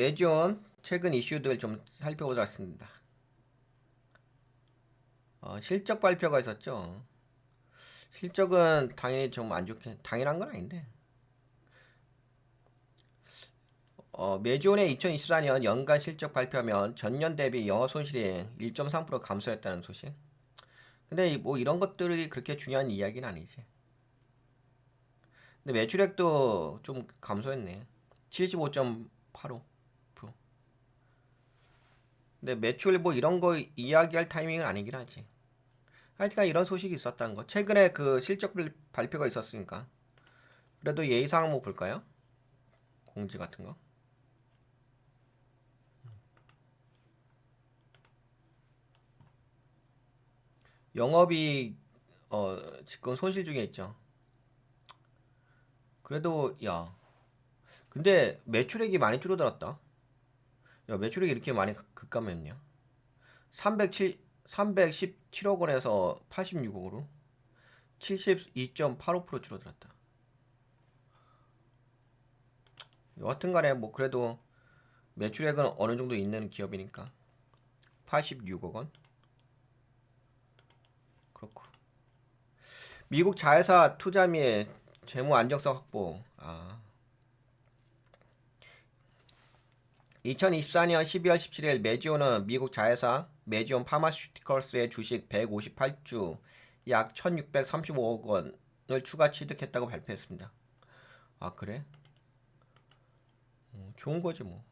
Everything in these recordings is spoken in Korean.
매주온 최근 이슈들 좀 살펴보도록 하겠습니다. 실적 발표가 있었죠. 실적은 당연히 좀 안 좋게, 당연한 건 아닌데. 매주온의 2024년 연간 실적 발표하면 전년 대비 영업 손실이 1.3% 감소했다는 소식. 근데 뭐 이런 것들이 그렇게 중요한 이야기는 아니지. 근데 매출액도 좀 감소했네. 75.85%. 근데 매출 뭐 이런 거 이야기할 타이밍은 아니긴 하지. 하여튼 이런 소식이 있었다는 거. 최근에 그 실적 발표가 있었으니까. 그래도 예의사항 뭐 볼까요? 공지 같은 거. 영업이 지금 손실 중에 있죠. 그래도 야, 근데 매출액이 많이 줄어들었다. 야, 매출액이 이렇게 많이 급감했냐? 317억 원에서 86억으로 72.85% 줄어들었다. 여하튼 간에 뭐 그래도 매출액은 어느 정도 있는 기업이니까 86억 원. 그렇고. 미국 자회사 투자 및 재무 안정성 확보. 2024년 12월 17일 메지오는 미국 자회사 메지온 파마슈티컬스의 주식 158주 약 1635억 원을 추가 취득했다고 발표했습니다. 아, 그래? 좋은 거지 뭐.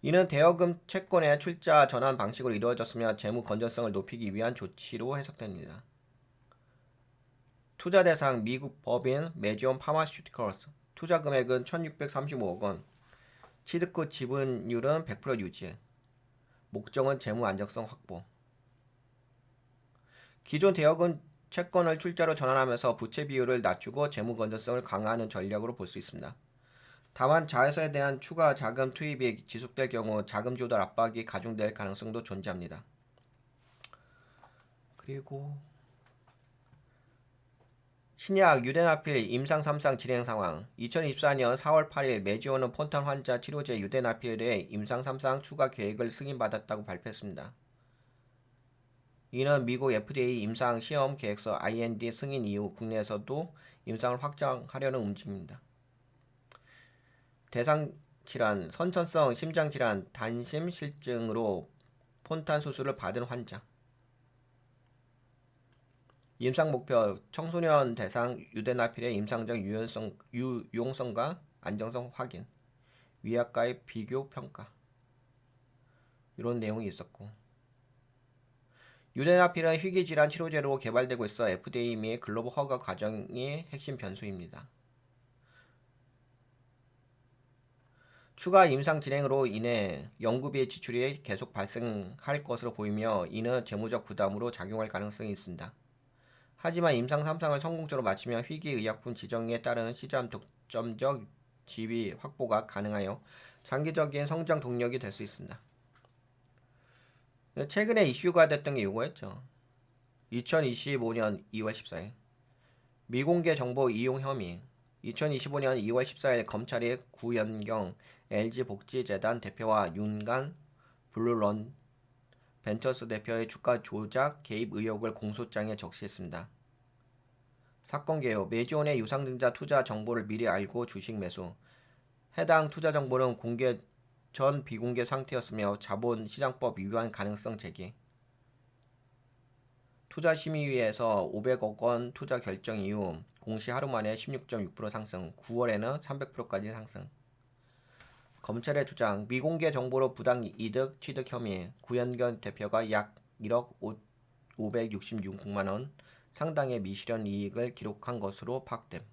이는 대여금 채권의 출자 전환 방식으로 이루어졌으며 재무 건전성을 높이기 위한 조치로 해석됩니다. 투자 대상 미국 법인 메지온 파마슈티컬스 투자 금액은 1635억 원, 취득 후 지분율은 100% 유지. 목적은 재무 안정성 확보. 기존 대여금 채권을 출자로 전환하면서 부채 비율을 낮추고 재무 건전성을 강화하는 전략으로 볼 수 있습니다. 다만 자회사에 대한 추가 자금 투입이 지속될 경우 자금 조달 압박이 가중될 가능성도 존재합니다. 그리고 신약 유데나필 임상 3상 진행 상황. 2024년 4월 8일 메지오는 폰탄 환자 치료제 유데나필의 임상 3상 추가 계획을 승인받았다고 발표했습니다. 이는 미국 FDA 임상 시험 계획서 IND 승인 이후 국내에서도 임상을 확장하려는 움직임입니다. 대상 질환, 선천성 심장 질환, 단심실증으로 폰탄 수술을 받은 환자. 임상 목표 청소년 대상 유데나필의 임상적 유용성과 안정성 확인, 위약과의 비교 평가 이런 내용이 있었고 유데나필은 희귀질환 치료제로 개발되고 있어 FDA 및 글로벌 허가 과정이 핵심 변수입니다. 추가 임상 진행으로 인해 연구비 지출이 계속 발생할 것으로 보이며 이는 재무적 부담으로 작용할 가능성이 있습니다. 하지만 임상 3상을 성공적으로 마치면 희귀의약품 지정에 따른 시장 독점적 지위 확보가 가능하여 장기적인 성장 동력이 될 수 있습니다. 최근에 이슈가 됐던 게 이거였죠. 2025년 2월 14일 미공개 정보 이용 혐의. 2025년 2월 14일 검찰이 구연경 LG복지재단 대표와 윤간 블루런 벤처스 대표의 주가 조작 개입 의혹을 공소장에 적시했습니다. 사건 개요. 메지온의 유상증자 투자 정보를 미리 알고 주식 매수. 해당 투자 정보는 공개 전 비공개 상태였으며 자본시장법 위반 가능성 제기. 투자심의위에서 500억 원 투자 결정 이후 공시 하루 만에 16.6% 상승, 9월에는 300%까지 상승. 검찰의 주장, 미공개 정보로 부당 이득 취득 혐의, 구현견 대표가 약 1억 566만 원 상당의 미실현 이익을 기록한 것으로 파악됨.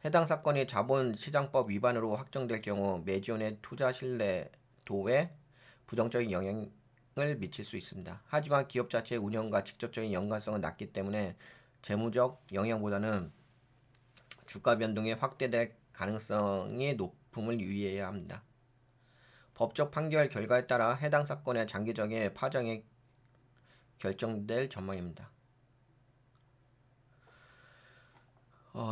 해당 사건이 자본시장법 위반으로 확정될 경우 메지온의 투자 신뢰도에 부정적인 영향을 미칠 수 있습니다. 하지만 기업 자체의 운영과 직접적인 연관성은 낮기 때문에 재무적 영향보다는 주가 변동이 확대될 가능성이 높음을 유의해야 합니다. 법적 판결 결과에 따라 해당 사건의 장기적인 파장이 결정될 전망입니다.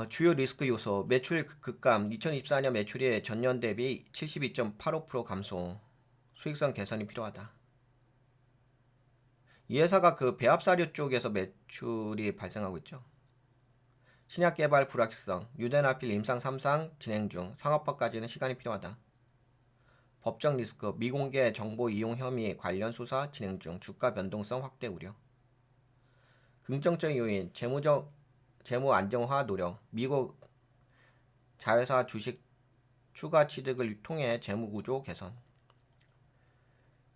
주요 리스크 요소, 매출 급감, 2024년 매출이 전년 대비 72.85% 감소, 수익성 개선이 필요하다. 이 회사가 그 배합사료 쪽에서 매출이 발생하고 있죠. 신약 개발 불확실성, 유대나필 임상 3상 진행 중, 상업화까지는 시간이 필요하다. 법적 리스크, 미공개 정보 이용 혐의 관련 수사 진행 중, 주가 변동성 확대 우려. 긍정적 요인, 재무 안정화 노력, 미국 자회사 주식 추가 취득을 통해 재무 구조 개선.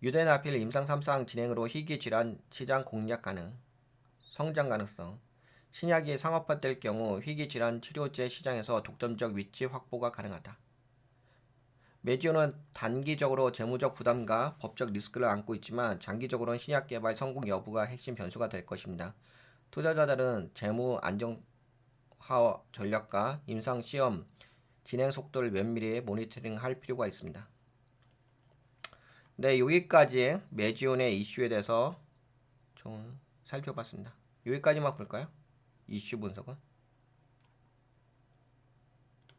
유대나필 임상 3상 진행으로 희귀 질환 시장 공략 가능. 성장 가능성. 신약이 상업화될 경우 희귀 질환 치료제 시장에서 독점적 위치 확보가 가능하다. 메지오는 단기적으로 재무적 부담과 법적 리스크를 안고 있지만 장기적으로는 신약 개발 성공 여부가 핵심 변수가 될 것입니다. 투자자들은 재무 안정화 전략과 임상 시험 진행 속도를 면밀히 모니터링할 필요가 있습니다. 네, 여기까지 메지온의 이슈에 대해서 좀 살펴봤습니다. 여기까지만 볼까요? 이슈 분석은.